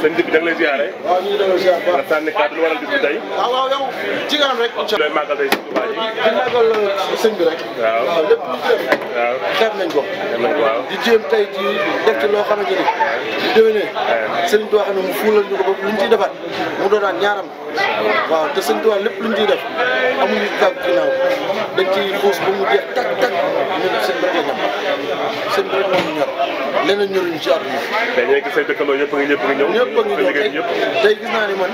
sëñ bi da nga lay ziare. waaw ñu ngi doon ziar bu baax. nga sànni kàddu lu waral bis bi tey. waaw yow ci kanam rek. incha allah màggal tey Touba ji. di màggal sëñ bi rek. waaw lépp lu ñu def. waaw xeeb nañ ko. waaw di jéem tey ci def ci loo xamante ni. di déwénee. sëñ bi wax ne mu fuulal ñu ko ba lu ñu ciy defaat mu doonaat ñaaram. waaw te sëñ bi wax lépp lu ñu ciy def amuñu gàpp ginnaaw dañ ciy xuus ba mu jeex tàkk tàkk ñun sëñ bi rek la ñam sëñ bi rek moo ñu ñor leneen ñoruñu ci àdduna. tey ñooy gis say dëkkandoo ñëpp a ngi ñëw. ñëpp a ngi ñëw tey gis naa ni man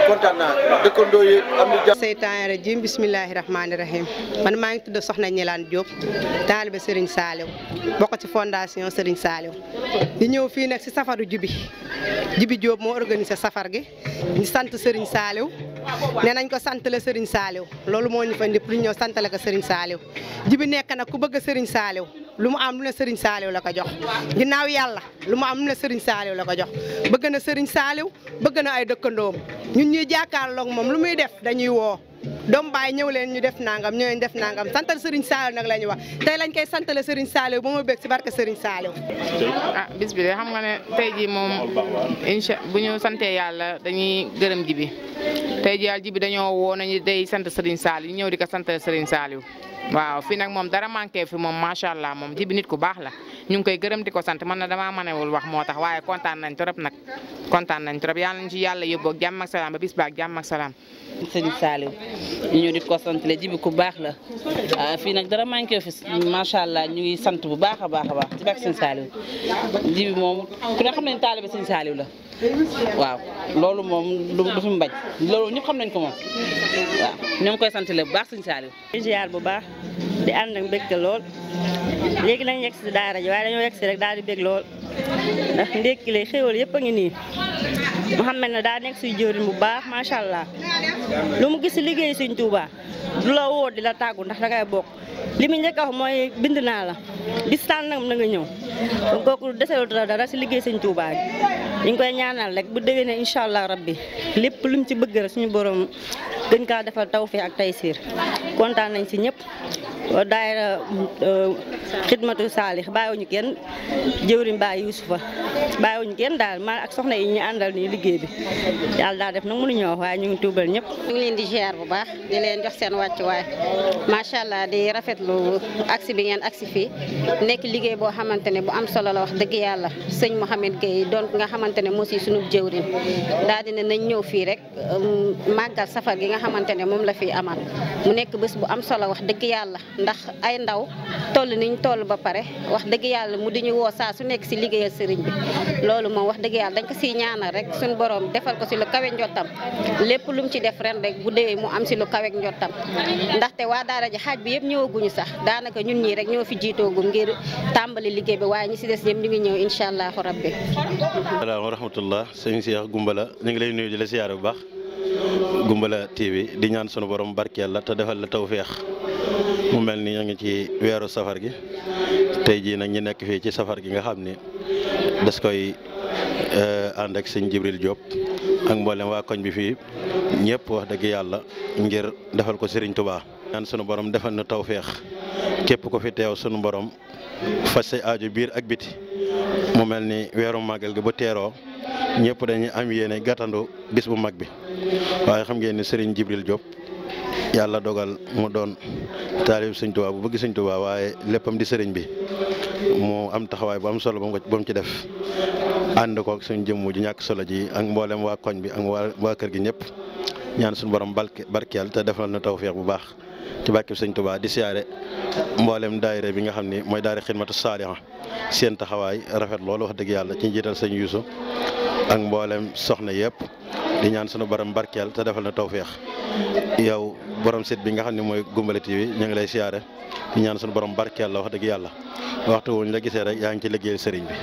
kontaan naa dëkkandoo yi am na jàmm. seytaane rajim bismillahi rahmaani rahim man maa ngi tudd Soxna Ñilaan Diop taalibe Serigne Saliou bokk ci fondation Serigne Saliou di ñëw fii nag si safaru Jibi Diop moo organisé safar gi ñu sant Serigne Saliou nee nañ ko santale Serigne Saliou loolu moo ñu fa ndip lu ñëw santale ko Serigne Saliou Jibi nekk nag ku bëgg Serigne Saliou lu mu am lu ne Serigne Saliou la ko jox ginnaaw yàlla lu mu am lu ne Serigne Saliou la ko jox bëgg na Serigne Saliou bëgg na ay dëkkandoom ñun ñuy jàkkaarloog moom lu muy def dañuy woo doom baay ñëw leen ñu def nangam ñëw leen def nangam santal Serigne Saliou nag la ñuy wax tey lañ koy santale Serigne Saliou ba ma bëgg si barke Serigne Saliou. bis bi de xam nga ne tey jii moom incha bu ñu santee yàlla dañuy gërëm Jibi tey jii yàlla Jibi dañoo woo nañu day sant Serigne Saliou ñu ñëw di ko santale Serigne Saliou. waaw fii nag moom dara manqué fi moom macha allah moom Jibi nit ku baax la ñu ngi koy gërëm di ko sant man na damaa mënewul wax moo tax waaye kontaan nañ trop nag kontaan nañ trop yàlla nañ ci yàlla yóbbu ak jàmm ak salaam ba bis ba ak jàmm ak salaam. Serigne Saliou ñu ñëw di ko sant le Jibi ku baax la fii nag dara manqué fi macha allah ñu ngi sant bu baax a baax a baax ci baax Serigne Saliou Jibi moom ku ne xam nañ taalibe Serigne Saliou la waaw loolu moom du fi mu bañ loolu ñëpp xam nañ ko moom waaw ñoo ngi koy sant le bu baax Serigne Saliou. ziar bu baax di ànd ak mbégte lool léegi nañ yegg si daara ji waaye dañoo yegg si rek daal di bég lool ndax ndékki lay xéwal yëpp a ngi nii mu xam ne daa nekk suy jëriñ bu baax macha allah lu mu gis si liggéey Sëñ Tuuba du la woo di la tàggu ndax dangay bokk li mu njëkk a wax mooy bind naa la bis tànn nag na nga ñëw kon kooku deseelu dara si liggéey Sëñ Tuuba gi ñu ngi koy ñaanal rek bu déggee ne incha allah rabbi lépp lu mu ci bëgg rek suñu borom gën kaa defal tawfiq ak taysiir kontaan nañ si ñëpp daayira xidmatu saalix bàyyiwuñu kenn jëwriñ Baay Yuusufa bàyyiwuñu kenn daal man ak soxna yi ñu àndal nii liggéey bi yàlla daa def nag mënuñu wax waaye ñu ngi tuubal ñëpp. ñu ngi leen di ziar bu baax di leen jox seen wàccuwaay macha allah di rafetlu agsi bi ngeen agsi fii nekk liggéey boo xamante ne bu am solo la wax dëgg yàlla sëñ Mouhamed Gueye doon nga xamante ne moo si sunu jëwriñ daal di ne nañ ñëw fii rek màggal safar gi nga xamante ne moom la fi amal mu nekk bés bu am solo wax dëgg yàlla ndax ay ndaw toll niñ toll ba pare wax dëgg yàlla mu di ñu woo saa su nekk si liggéeyal sëriñ bi loolu moom wax dëgg yàlla dañ ko siy ñaanal rek suñu borom defal ko si lu kawe njottam lépp lu mu ci def ren rek bu déwee mu am si lu kawe njottam ndaxte waa daara ji xaaj bi yëpp ñëwaguñu sax daanaka ñun ñii rek ñoo fi jiitoogum ngir tàmbali liggéey bi waaye ñi si des ñëpp ñu ngi ñëw incha allahu rabbi. salaam wa rahmatullah sëñ Cheikh Goumbala ñu ngi lay nuyu di la siyaare bu baax Goumbala TV di ñaan sunu borom barkeel la te defal la tawféex mu mel ni ñu ngi ci weeru safar gi tey jii nag ñu nekk fii ci safar gi nga xam ni das koy ànd ak sëñ Jibril Diop ak mboolem waa koñ bi fii ñëpp wax dëgg yàlla ngir defal ko Serigne Touba. ñaan sunu borom defal na tawféex képp ko fi teew sunu borom fas say aajo biir ak biti mu mel ni weeru màggal gi bu teeroo ñëpp dañuy am yéene gàttandu bis bu mag bi waaye xam ngeen ni Serigne Jibril Diop yàlla dogal mu doon taalib Sëñ Tuubaa bu bëgg Sëñ Tuubaa waaye léppam di sëriñ bi mu am taxawaay bu am solo ba mu ci def ànd ko ak suñ jëmm ji ñàkk solo ji ak mboolem waa koñ bi ak waa kër gi ñëpp ñaan suñu borom barkeel te defal na tawfeex bu baax ci barkeb Sëñ Tuubaa di siyaare mboolem daayira bi nga xam ni mooy daayira xidmatu saaliha seen taxawaay rafet loolu wax dëgg yàlla ci njiital sëñ Yuusu ak mboolem soxna yëpp di ñaan sunu borom barkeel te defal na tawféex yow borom site bi nga xam ne mooy Goumbala TV ñu ngi lay siyaare di ñaan sunu borom barkeel la wax dëgg yàlla waxtu wuñ la gisee rek yaa ngi ci liggéeyal sëriñ bi.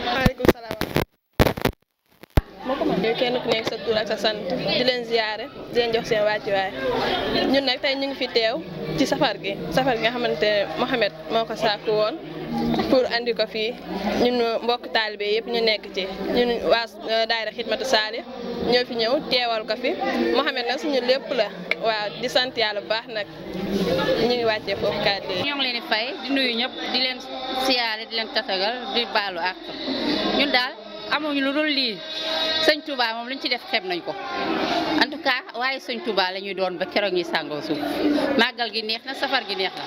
maaleykum salaam. kenn ku nekk sa tur ak sa sant di leen ziyaare di leen jox seen wàccuwaay ñun nag tey ñu ngi fi teew ci safar gi nga xamante ne Mouhamed moo ko sàkku woon pour andi ko fii ñun mbokk taalibe yëpp ñu nekk ci ñun waa daayira Xidmatu Saalih ñoo fi ñëw teewal ko fi Mouhamed nag suñu lépp la waaw di sant yàlla bu baax nag ñu ngi wàccee foofu kàddu yi. ñoo ngi leen di fay di nuyu ñëpp di leen siyaare di leen tatagal di baalu ak ñun daal amuñu lu dul lii sëñ Touba moom luñ ci def xeeb nañ ko en tout cas waaye sëñ Touba la ñuy doon ba keroog ñuy sàngoo suuf màggal gi neex na safar gi neex na.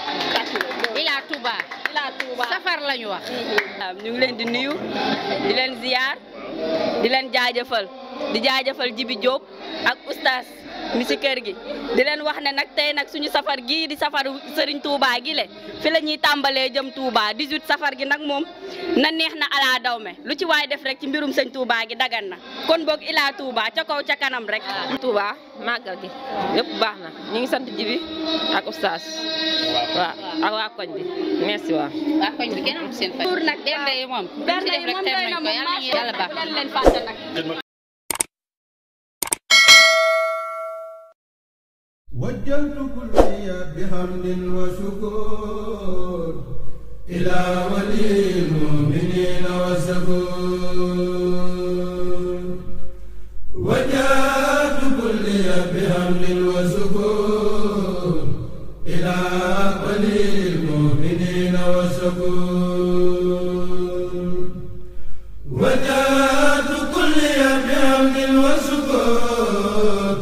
Ila Touba safar la ñu wax. waaw ñu ngi leen di nuyu di leen ziyaar di leen jaajëfal di jaajëfal Jibi Diop ak oustaz mi ci kër gi di leen wax ne nag tey nag suñu safar gii di safaru Serigne Touba gi le fi la ñuy tàmbalee jëm Touba 18 safar gi nag moom na neex na ala dawme lu ci waay def rek ci mbirum sëñ Touba gi dagan na kon boog Ila Touba ca kaw ca kanam rek. Touba màggal gi lépp baax na ñu ngi sant Jibi ak oustaz waaw ak waa koñ bi merci waaw. waa koñ bi kenn amul seen fay. pour nag bernde yi moom. bernde yi moom doy na moom yàlla baax na leen fàtte nag. وجهت كلي بحمد وشكر إلى ولي المؤمنين والشكور وجهت كلي بحمد وشكر إلى ولي المؤمنين والشكور وجهت كلي بحمد وشكر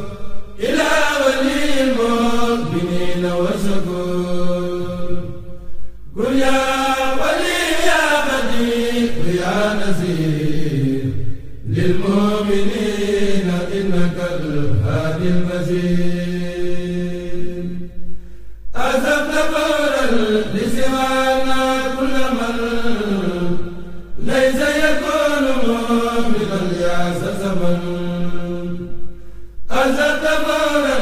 إلى ولي المؤمنين وشكور قل يا ولي يا بديع يا نذير للمؤمنين إنك الهادي البشير أذهبت فورا لسوانا كل من ليس يكون مؤمنا يا زمن أزدت فورا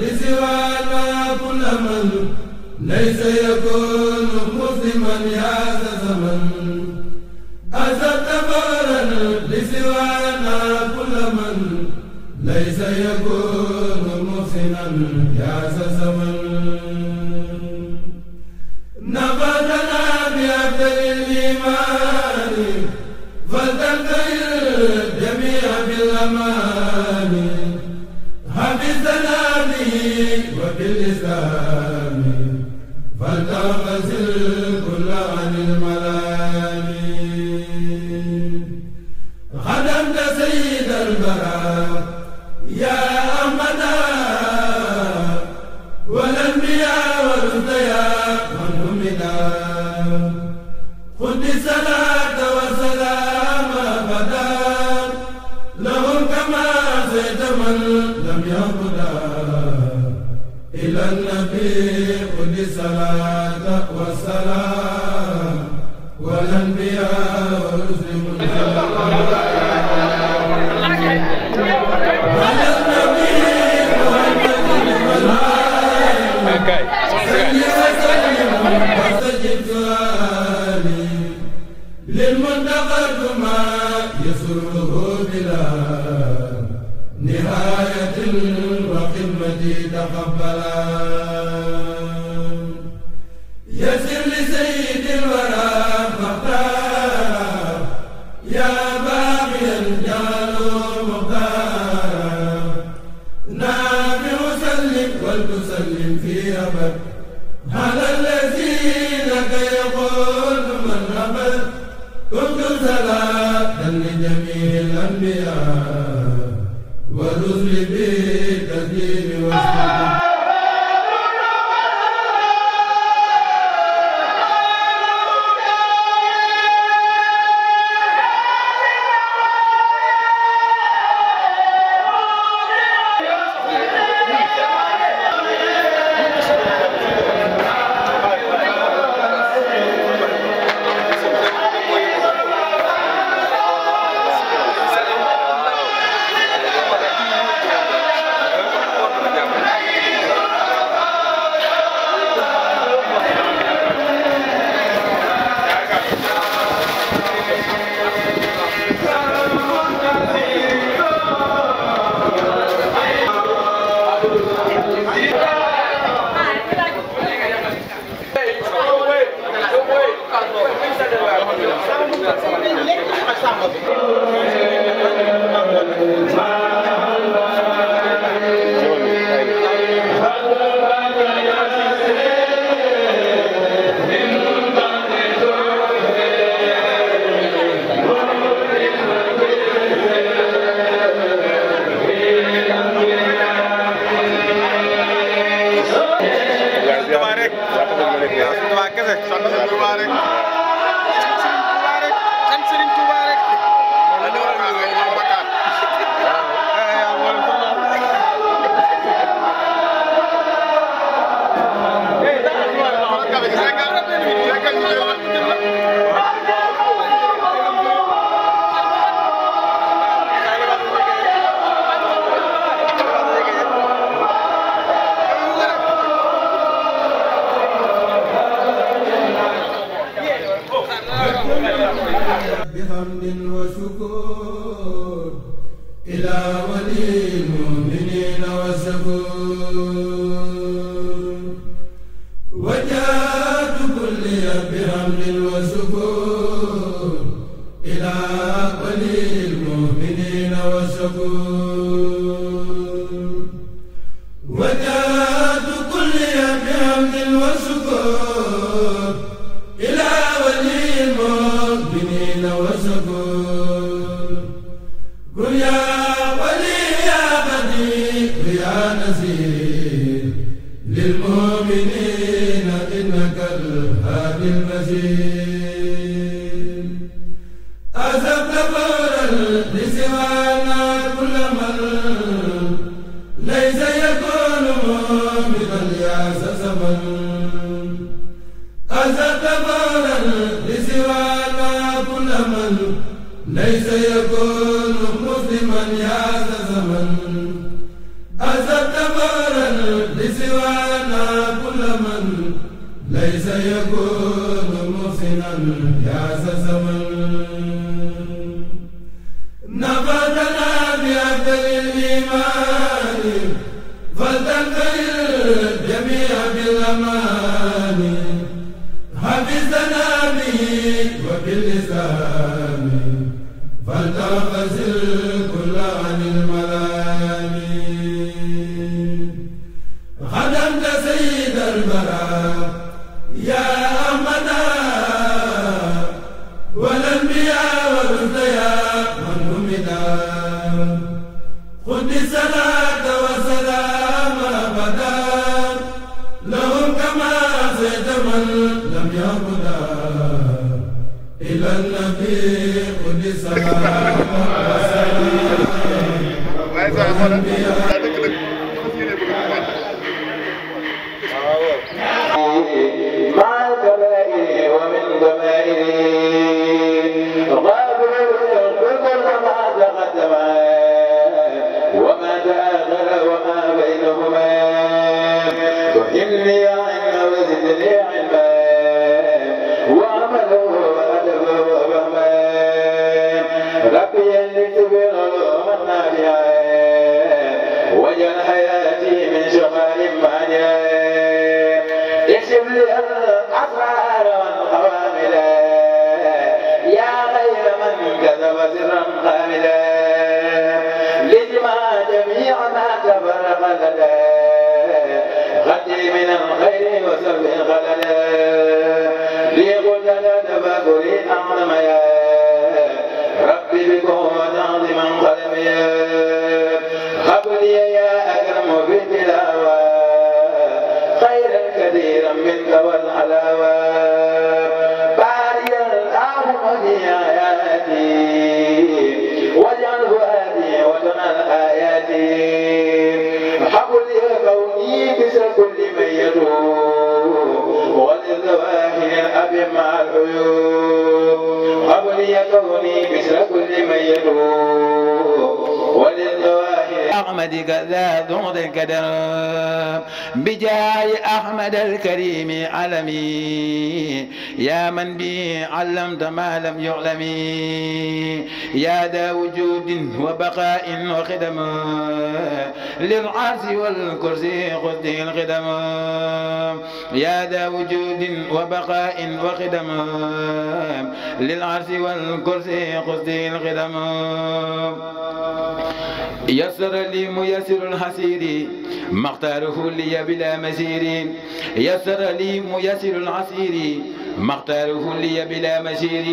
لسوانا كل من ليس يكون مسلما يا زمن أزدت فورا لسوانا كل من ليس يكون محسنا يا زمن نبذنا بأفضل الإيمان فلتنتهي الجميع بالأمان حفظنا به وبالإسلام فلتغتسل كل عن الملام خدمت سيد البراء يا أحمد والأنبياء والأنبياء من همدا خذ الصلاة والسلام أبدا لهم كما زيد من لم يهدى إلى النبي خذ الصلاة والسلام والأنبياء والرسل للمنتقد ما يسره بلا نهاية وخدمتي تقبلا يسر لسيد الورى مختار يا باقيا جعله مختار نافع سلم ولتسلم في أبد على الذين يقول من أبد كنت صلاة لجميع الأنبياء والرسل بالتسليم والسلام Yeah. Touba rek sant Serigne Touba rek بحمد وشكر إلى ولي المؤمنين والشكور وجاءت كل بحمد وشكر إلى ولي المؤمنين والشكور وجاءت كل بحمد وشكر إلى ولي المؤمنين وشكور قل يا ولي يا بديع يا نذير للمؤمنين إنك الهادي المجيد أذهبت فورا لسوانا كل من ليس يكون مؤمنا يا زمن أذهبت فورا لسوانا كل من ليس يكون مسلما يا زمن أذهبت فورا لسوانا كل من ليس يكون محسنا يا زمن نفعتنا بأفضل الإيمان فلتنفع الجميع بالأمان حفظنا به وباللسان فلتغسل كل عن الملام خدمت سيد البراء يا أحمد والأنبياء والرسل من همدا خذ الصلاة والسلام أبدا لهم كما زيد من لم يعبدا إلى النبي خذ الصلاة مع الكبائر ومن ضمائر غابر كل ما تقدم وما تأخر وما بينهما وحلني علما وزدني علما وعمله وأدبه وفهما ربي يكتب العلوم النافعة وجعل حياتي من شغال مانعة اكشف لي الأسرار والقوامل يا خير من كذب سرا قاملا لجمع جميع ما تفرق لنا غدي من الخير وسلب خللا ليقل لنا تفكري أعظم يا ربي بقوة عظما قلمي هب لي يا أكرم في التلاوة خيرا كثيرا منك والحلاوة باري الآخر في آياتي واجعل فؤادي وطن الآيات هب لي كوني بسر كل من يتوب وللظواهر الأب مع العيوب هب لي كوني بسر كل من يتوب وللظواهر أحمدك ذا ذعر الكدر بجاه أحمد الكريم علمي يا من به علمت ما لم يعلم يا ذا وجود وبقاء وخدم للعرش والكرسي خذه الخدم يا ذا وجود وبقاء وخدم للعرش والكرسي خذه الخدم يسر لي ميسر الحسير ما اختاره لي بلا مسير يسر لي ميسر العسير ما اختاره لي بلا مسير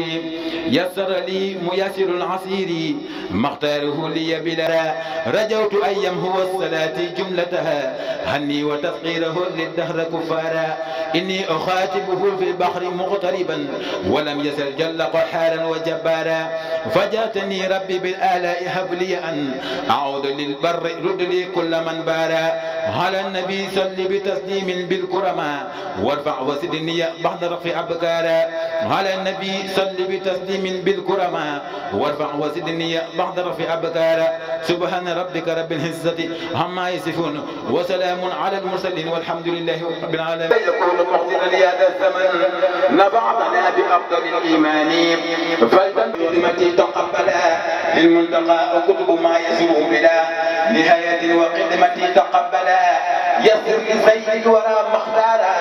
يسر لي ميسر العسير ما اختاره لي بلا رجوت أن يمهو الصلاة جملتها هني وتسقيره للدهر كفارا إني أخاتبه في البحر مغتربا ولم يزل جل قحارا وجبارا فجاتني ربي بالآلاء هب لي أن أعود للبر رد لي كل من بارا على النبي صل بتسليم بالكرماء وارفع وسدني بعد رفع أبكارا على النبي صل بتسليم بالكرماء وارفع وسدني بعد رفع أبكارا سبحان ربك رب العزة عما يصفون وسلام على المرسلين والحمد لله رب العالمين. يكون محسنا لهذا الزمن نبعنا بأفضل الإيمان فلتنظمتي تقبلا للمنتقى وكتب ما يسوء بلا نهاية وقدمتي تقبلا يسر لسيد الورى مختارا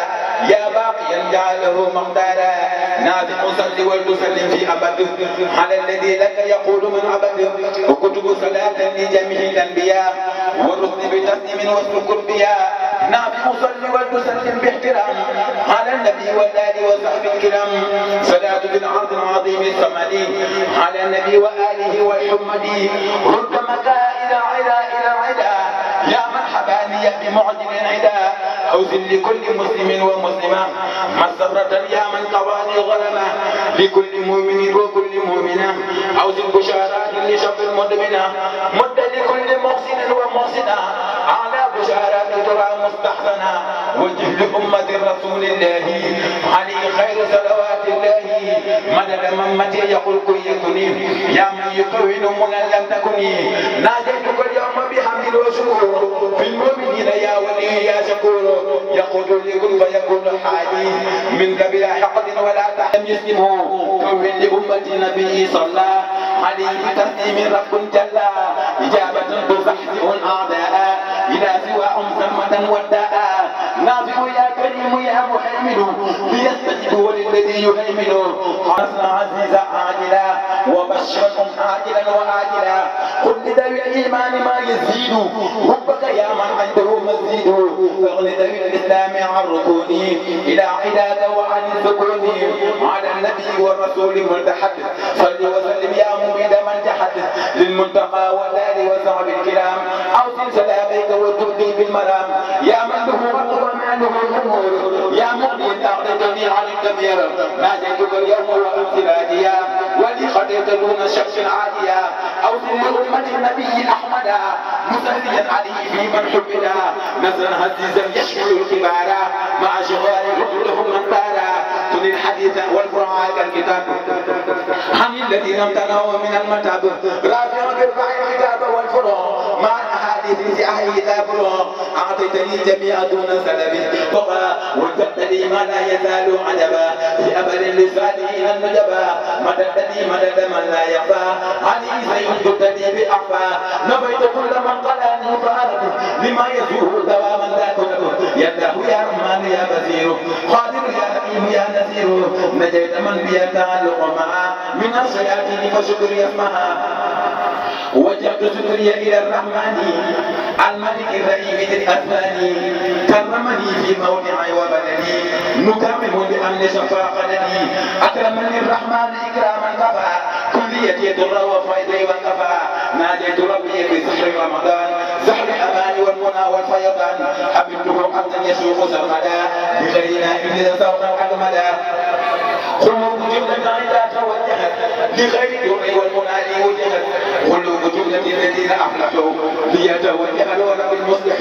يا باقيا جعله مختارا نافع صل وتسلم في أبد على الذي لك يقول من عبد وكتب صلاة لجميع الأنبياء والرسل بتسليم واسلك بها نافع صل وتسلم باحترام على النبي والآل وصحبه الكرام صلاة بالعرض العظيم الصمد على النبي وآله والحمد رد مكائد عدا إلى عدا يا مرحبا لي بمعجل عدا أوزن لكل مسلم ومسلمة مسرة يا من قواني ظلمة لكل مؤمن وكل مؤمنة أوزن بشارات لشب المدمنة مد لكل محسن ومحسنة على بشارات ترى مستحسنة وجه لأمة رسول الله عليه خير صلوات الله مدد ممتي يقول كن يكني يا من يكون من لم تكني ناديتك اليوم بحمد وشكر في المؤمنين يا ولي يا شكور يقول لكل فيكون حالي منك بلا حقد ولا تحم يسلمه توفي لأمة نبي صلى عليه بتسليم رب جل إجابة تزحزح الأعداء إلى سوى سمة وداء نافع يا كريم يا محمد ليستجب وللذي يهيمن حسن عزيز عاجلا وبشركم عاجلا وآجلا قل لذوي الإيمان ما يزيد حبك يا من عنده مزيد اغن ذوي الإسلام عن ركوني إلى عداد وعن سكون على النبي والرسول ملتحد صل وسلم يا مبيد من جحد للمنتقى والآل وصحب الكرام أوصل سلامك وتبدي بالمرام يا من له ومعنه الأمور يا مؤمن أغنيتني عن الدمير ناديتك اليوم وأنت راجيا ولي خديت دون شخص عاديا أوصل لأمة النبي أحمدا مسليا عليه في من حبنا نزلا عزيزا يشمل الكبار مع شغال لهم من بارا تني الحديث والقرآن كالكتاب عن الذين امتنعوا من المتاب رافع بالرفع الكتاب والفروع مع الأحاديث في أحيي ذابرا أعطيتني جميع دون سلب طغى وجدت لي ما لا يزال عجبا في أبد لساني النجبا مددت لي مدد من لا يخفى علي سيد لي بأخفى نبيت كل من قلاني فأرد لما يزور دواما لا تكتب يده يا رحمن يا بصير قادر يا حكيم يا نذير نجيت من بي تعلق معه من الشياطين فشكر يسمعها وجهت ستري إلى الرحمن الملك الرحيم ذي الأثمان كرمني في موضعي وبلدي مكرم بأمن شفاء قدري أكرمني الرحمن إكراما كفى كليتي در وفيدي وكفى ناديت ربي بسحر رمضان سحر الأمان والمنى والفيضان حببته حتى يسوق سرمدا بغير نائب سوقا حكمدا قلوب جملة إذا توجهت لغير الدر والمنى وجهت قلوب جملة الذين أفلحوا ليتوجه الولد المصلح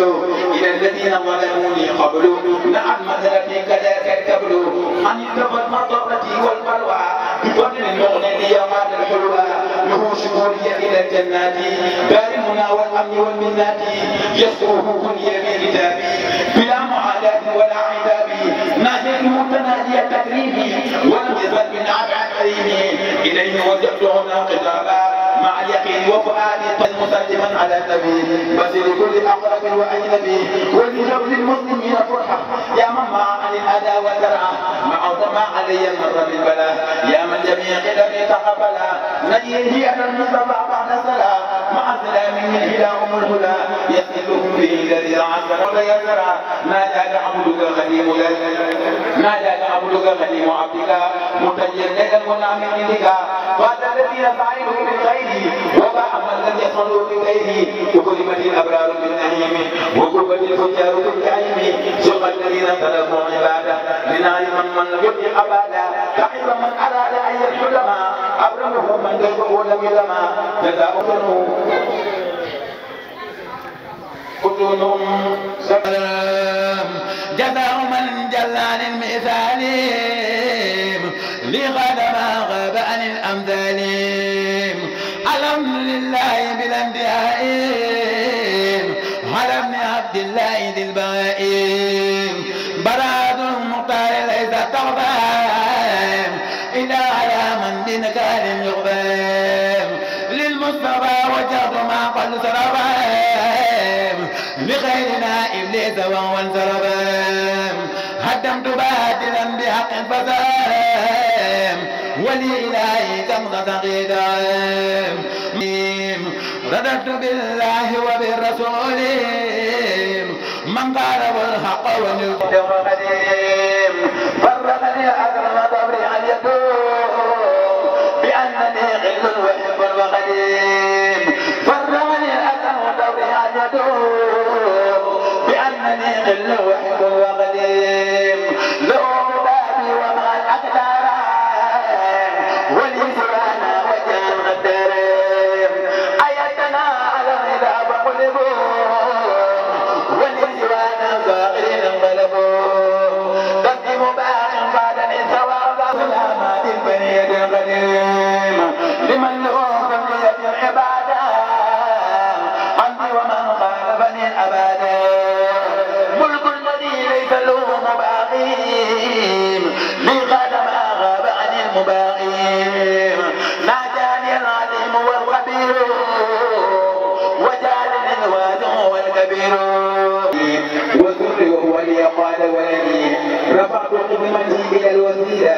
إلى الذين ظلموني قبل نعم مثلتي كذاك الكبل عن الكبر مضرتي والبلوى بفضل المغني لي قاد الحلوى له شكوري إلى الجنات دار المنى والأمن والمنات يسره كني بكتابي بلا معاداة ولا عتاب ناديته تنادي تكريمي ولم يزل من عن كريمي إليه وجهت هنا خطابا مع اليقين وفؤادي مسلما على النبي بصير كل أقرب وأجنبي ولجبل المسلمين فرحة يا من مع عن الأذى والكرع مع ما علي المر بالبلاء يا من جميع قدمي تقبلا نجيه أنا المصطفى بعد السلام مع السلام من هداهم الهدى يسلهم به الذي عسر ويسرى ما زاد عبدك خديم ما زاد عبدك خديم عبدك متجر لك المنعم منك فات الذين فعلوا بالخير وباع من لم يصلوا بغيره وكلمت الابرار بالنعيم وكربت الفجار بالجحيم سوق الذين تركوا عباده لنار من يبقي ابدا تحير من اراد ان يدخل ما ابرمه من كيفه لم يلما جزاؤهم كلهم سلام جزاء من جل عن المثال لغد ما غاب عن الامثال الحمد لله بالانبياء على ابن عبد الله ذي البهاء براد المختار ليس تغبى إلا على من بنكال يغبى للمصطفى وجهت ما قد سربا لغيرنا إبليس وهو انسربا هدمت باطلا بحق فسام ولإلهي كمضة غدام رددت بالله وبالرسول من قارب الحق ونلقى قديم فرقني أكرم ضبري عن يدوم بأنني غل وحب وقديم فرقني أكرم ضبري عن يدوم بأنني غل وحب وقديم لو بابي ومع الأقدار ولي سبحانه وجه غدار أيتنا على الهدى وقلبه ولسوانا فاقرين انقلبوا تقدم باق بعد الثواب سلامات البنية القديم لمن له بنية العبادة عندي ومن خالفني أبدا ملك الذي ليس له مباقين لقد ما غاب عن المباقين ناجاني العليم والخبير وجعلني الواسع والكبير وذر وهو لي قال ولدي رفعت قدمتي الى الوسيله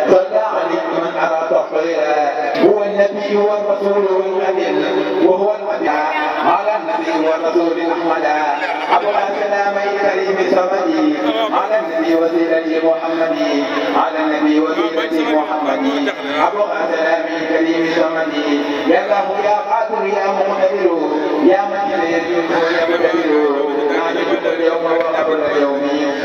صلى عليه من ارى تفضيلا هو النبي والرسول والامين وهو الحبيب على النبي والرسول احمدا ابونا سلامي كريم صمدي على النبي وسيلتي محمدي على النبي وسيلتي محمدي ابونا سلامي كريم صمدي يا الله يا قادر يا مقتدر يا من يريد يا مقتدر اليوم وقبل اليوم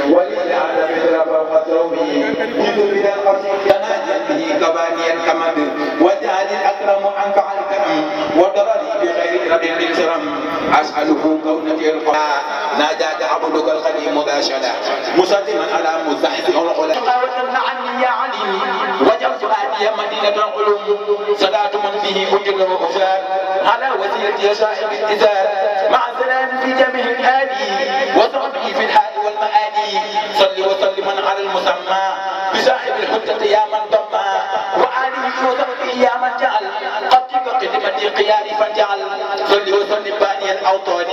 ولله مثل فوق ثوبي جئت من القرش تناجت به كباني الكمد وجعل الاكرم انفع الكرم وضرري بغير رد الكرم اساله كونتي القرى ناجاك عبدك القديم مباشرا مسلما على مزحزح العلا وتمنع عني يا علي وجبت اتي مدينه العلوم صلاه من فيه اجر وافار على وسيلتي صاحب الازار مع سلام في جميع الآلي وصحبه في الحال والمآلي صل وسلم على المسمى بصاحب الحجة يا من ضمى وآله وصحبه يا من جعل قدك قدمتي قياري فجعل صل وسلم باني الأوطان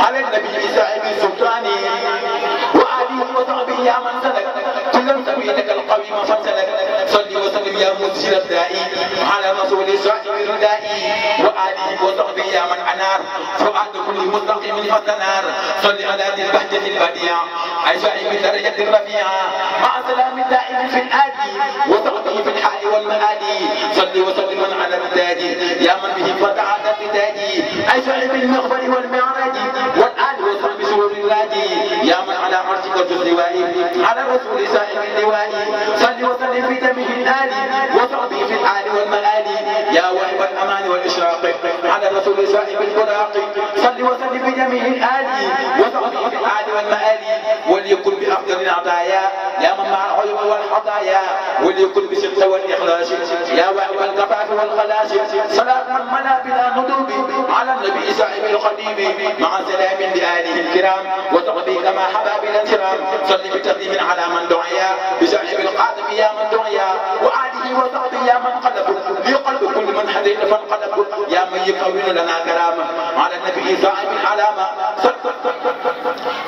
على النبي صاحب السلطان وآله وصحبه يا من سلك كل سبيلك القويم فسلك صل وسلم يا مسجد الدائي على رسول صاحب الردائي وآله وصحبه يا من أنار فؤاد كل مستقيم فالنار صل على ذي البهجة البديع عشاء بدرجة الرفيعة مع سلام دائم في الآدي وصحبه في الحال والمآدي صل وسلم على التاج يا من به فتحت التاجي عشاء بالمغفر والمعراج والآل وصحب سرور الراجي يا من على عرشك الجزوائي على الرسول سائل اللواء صل وسلم في جميع الآل وصحبه في الحال والمآل يا واهب الأمان والإشراق على الرسول صاحب البراق صل وسلم بجميع الآل وصحبه في الآل والمآل وليكن بأفضل العطايا يا من مع العيوب والحطايا وليكن بالصدق والإخلاص يا واهب الكفاف والخلاص صلاة من ملا بلا ندوب على النبي صاحب القديم مع سلام لآله الكرام وصحبه كما حبا بلا انترام صل بتقديم على من دعيا بصاحب القاتم يا من دعيا وآله وصحبه يا من قلب لقلب كل من حديث فانقلب يا من يكون لنا كرامة على النبي صاحب العلامة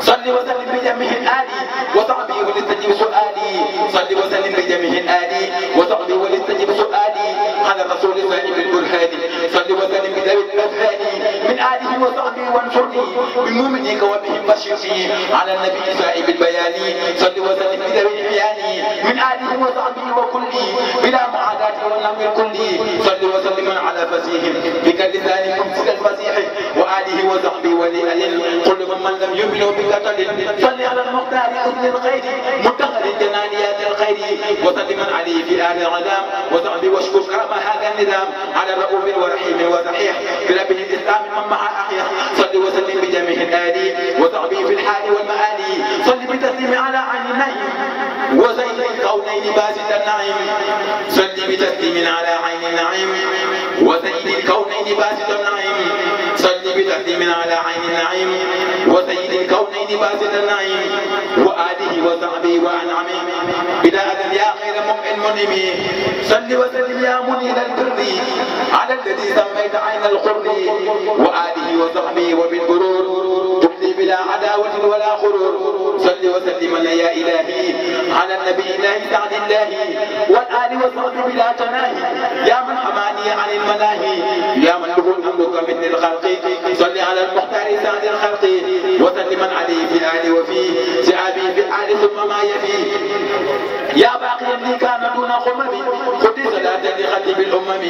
صل وسلم بجميع الآل وصحبه ولتجيب سؤالي صل وسلم بجميع الآل وصحبه ولتجيب سؤالي على الرسول صاحب البرهان صل وسلم بذوي الأفهام آله وصحبه وانصرني بمؤمنيك وبهم بشرني على النبي صاحب البيان صل وسلم بذوي العيان من آله وصحبه وكله بلا معاداة والنعم الكلي صل وسلم على فسيح بك لسان ممسك الفسيح وآله وصحبه ولي كل من لم يؤمن بقتل صل على المختار أذن الخير منتقل الجنانيات الخير وسلم عليه في آل العلام وصحبه واشكر كرم هذا النظام على الرؤوف والرحيم وصحيح بربه الإسلام من مع أحيا صل وسلم بجميع الآل وصحبه في الحال والمآل صل بتسليم على عين النعيم وزين الكونين باسط النعيم صل بتسليم على عين النعيم وزين الكونين باسط النعيم صل بتسليم على عين النعيم وزين الكونين باسط النعيم وآله وصحبه وأنعمه بداية يا خير مؤمن منعم صل وسلم يا منير البر على الذي سميت عين القر وآله وصحبه وبالغرور تبلي بلا عداوة ولا غرور صل وسلم يا إلهي على النبي الله سعد الله والآل وصحبه بلا تناهي يا من حماني عن الملاهي يا من له الأمر كمثل الخلق صل على المختار سعد الخلق وسلم عليه في الآل وفيه سعابي في الآل ثم ما يفيه يا باقي لي كان دون قمم خذ صلاة لخطيب الأمم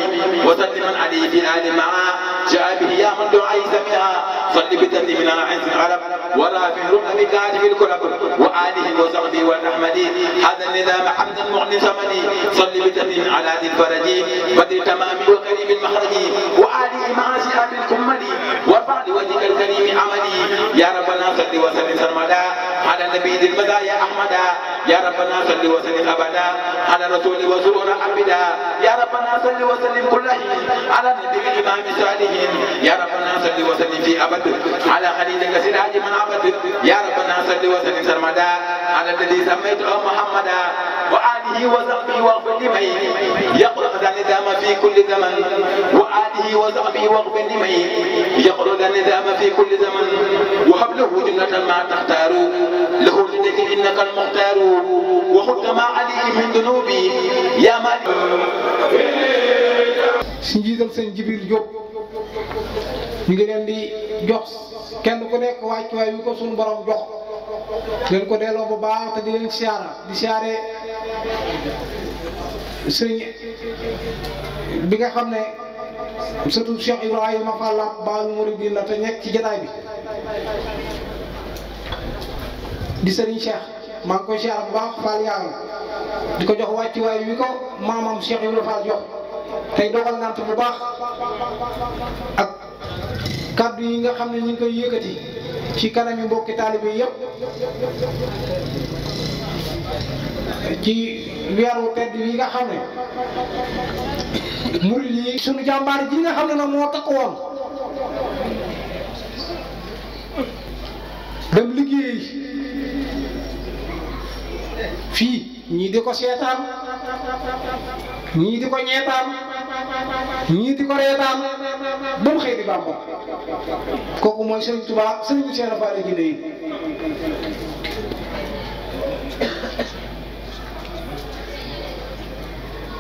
وسلم عليه في الآل معا شعبه يا من دعي سمعا صل بتسليم على عز العرب ورافع ركب كاتب الكرب وآله وصحبه والأحمد هذا النظام حمد المغني سمني صل بتسليم على ذي الفرج بدر تمام والكريم المخرج وآله مع شهاب الكمل وارفع لوجهك الكريم عملي يا ربنا صل وسلم سرمدا على النبي ذي المزايا أحمدا يا ربنا صل وسلم أبدا على رسول وسرور عبدا يا ربنا صل وسلم كل حين على النبي الإمام الصالحين يا ربنا صل وسلم في أبد على خليلك سراج من عبد يا ربنا صل وسلم سرمدا على الذي سميته محمدا وآله وصحبه واغفر لمن يقرأ ذا النظام في كل زمن وآله وصحبه واغفر لمن يقرأ ذا النظام في كل زمن وهب له جنة ما تختار له لديك إنك المختار وخذ ما عليه من ذنوبي يا مالك si njiital sëñ Jibril Diop ñu ngi leen di jox kenn ku nekk wàccuwaay wi ko suñu borom jox leen ko delloo bu baax te di leen siyaara di siyaare sëñ bi nga xam ne surtout Cheikh Ibrahima Fall Baal Mouridine la te nekk ci jotaay bi di sëriñ Cheikh maa ngi koy siyaara bu baax Fall yàlla di ko jox wàccuwaay wi ko maamam Cheikh Ibrahima Fall jox tey dogal ngant bu baax ak kàddu yi nga xam ne ñu ngi koy yëkkati ci kanami mbokki taalibe yëpp ci weeru tedd yi nga xam ne murid yi sunu jàmbaar ji nga xam ne nag moo takk woon dem liggéey fii ñii di ko seetaan ñii di ko ñeetaan ñii di ko reetaan ba mu xëy di Bàmba kooku mooy Sëriñ Tuubaa Sëriñ Cheikh Fall Guinée yi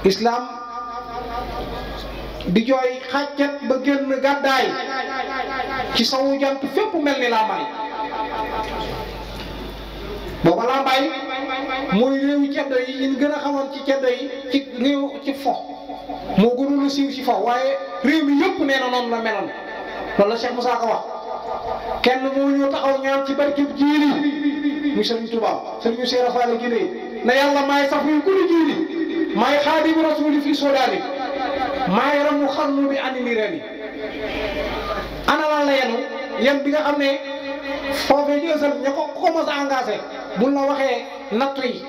islam di jooy xàccet ba génn gàddaay ci sawu jant fépp mel ni Lambaay booba Lambaay mooy réewu ceddo yi ñu gën a xamoon ci ceddo yi ci réew ci fo moo gënoon a siiw ci fo waaye réew mi yëpp nee na noonu la meloon loolu la Cheikh Moussa ko wax kenn moo ñëw taxaw ñaan ci barkeb jiili muy Sëriñ Tuubaa Sëriñ Cheikh Fall Guinée na yàlla maay sax muy ku di jiili maay xaadimu rasuuli fii Sodaani maay ramu xarnu bi andi ni reni ana lan la yenu bi nga xam ne foofee ci ësal ña ko mos a engagé buñ la waxee nattu yi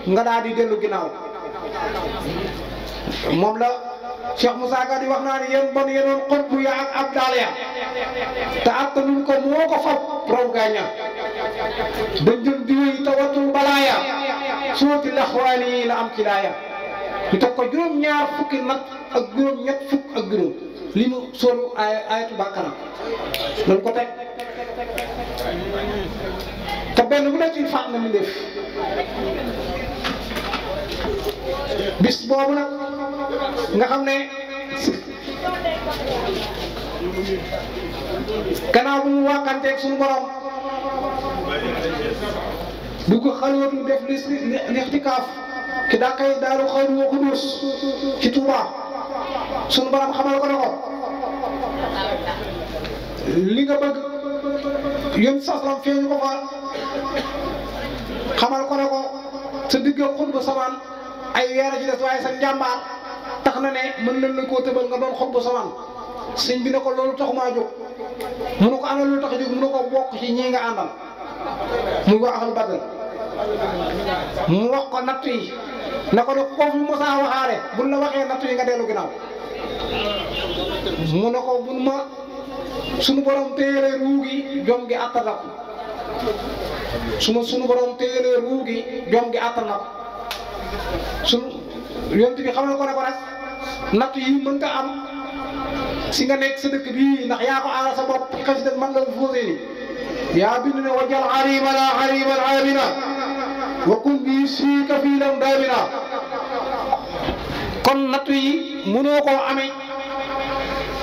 nga daal di dellu ginnaaw moom la Cheikh Moussa Ka di wax naa ne yéen bon yenoon xotbu ya ak ab daal ya te attanuñ ko moo ko fab raw gaaña dañ jëm diwéy tawatul balaaya suuti laxwaani yi la am ci laaya ñu teg ko juróom-ñaar fukki nag ak juróom-ñett fukk ak juróom li mu sóoru ayatu Baqara loolu ko teg te benn bu nekk faat na mu def bis boobu nag nga xam ne gannaaw bu mu wàkkanteeg suñu borom bu ko xalwatu def lixtikaaf ki daa kay daaru xayru wa xudus ci Touba suñu borom xamal ko ne ko li nga bëgg yéen saslam feeñu ko fa xamal ko ne ko sa digg xutba samaan ay weer a ci des waaye sa njàmbaar tax na ne mën nañ la koo tëbal nga doon xutba samaan sëñ bi ne ko loolu taxumaa jóg mu ne ko ana lu tax a jóg mu ne ko bokk ci ñii nga àndal muy waa ahlu badr mu wax ko natt yi na ko ne ko fi mosaa waxaare buñ la waxee natt yi nga dellu ginnaaw mu ne ko buñ ma sunu borom téyelee ruu gi jom gi attan na ko sunu borom téyelee ruu gi jom gi attan na ko sunu yonent bi xamal ko ne ko nag natt yi mën nga am si nga nekk sa dëkk bii ndax yaa ko aar sa bopp ci xas dëkk man la fosé ni yaa bind ne wajal xarima la xariman amina wa kun bi siika fii lam daamina kon natt yi mënoo koo amee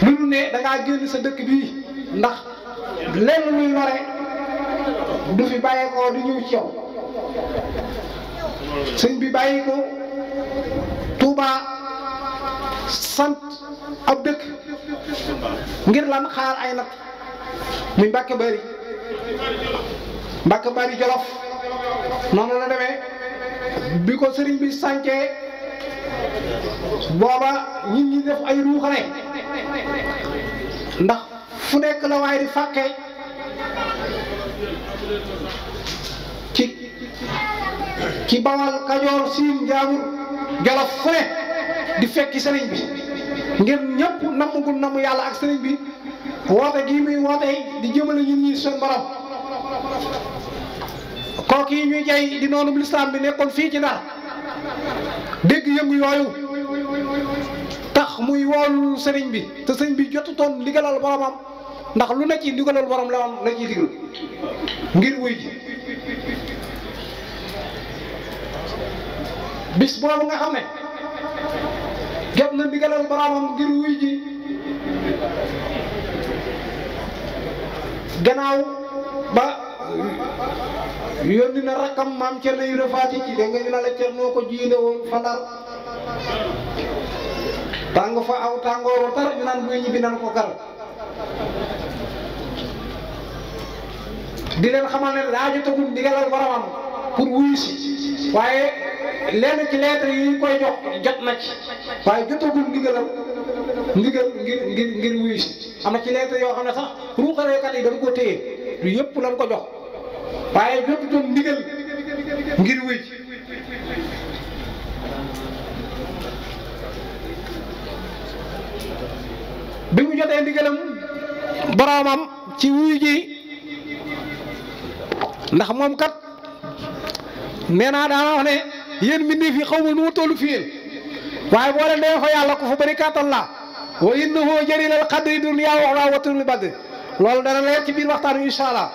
lu dul ne da ngaa génn sa dëkk bii ndax lenn luy lore du fi bàyyi ko di ñëw ci yow sëñ bi bàyyi ko Touba sant ab dëkk ngir lan xaar ay natt muy Mbàkke Bari Jolof noonu la demee bi ko sëriñ bi sàncee booba nit ñi def ay ruuxane ndax fu nekk la waaye di fàkke ci Bawal Kajoor Siin Njaambur Jolof fu ne di fekki sëriñ bi ngir ñëpp nammugul namm yàlla ak sëriñ bi woote gii muy woote di jëmale ñun ñi seen borom kooku yi ñuy jay di noonu lislaam bi nekkoon fii ci Ndar dégg yëngu yooyu tax muy woolu sëriñ bi te sëriñ bi jotutoon ndigalal boromam ndax lu ne ci ndigalal borom la ciy digal ngir wuy ji bis boobu nga xam ne jot na ndigalal boromam ngir wuy ji gannaaw ba yónni na rakkam maam Cerno Ibra Faati ci dégg nga ñu ne la Cerno ko jiite woon fa Ndar tàng fa aw tàngooru tar ñu naan buy ñibbi nan ko gar di leen xamal ne daa jotagul ndigalal boromam pour wuyu si waaye lenn ci lettre yi ñu koy jox jot na ci waaye jotagul ndigal ngir wuyu si am na ci lettre yoo xam ne sax ruuxaleekat yi dañ ko téye lu yëpp lañ ko jox waaye jotutoon ndigal ngir wuyu si bi mu jotee ndigalam boromam ci wuyu ji ndax moom kat nee naa daana wax ne yéen mbindeef yi xaw ma nu ma tollu fi yéen waaye boo leen dee fa yàlla ko fu bëri kàttan la wa innahu jarilal qadri dunya wa watul badr loolu dana leer ci biir waxtaan wi incha allah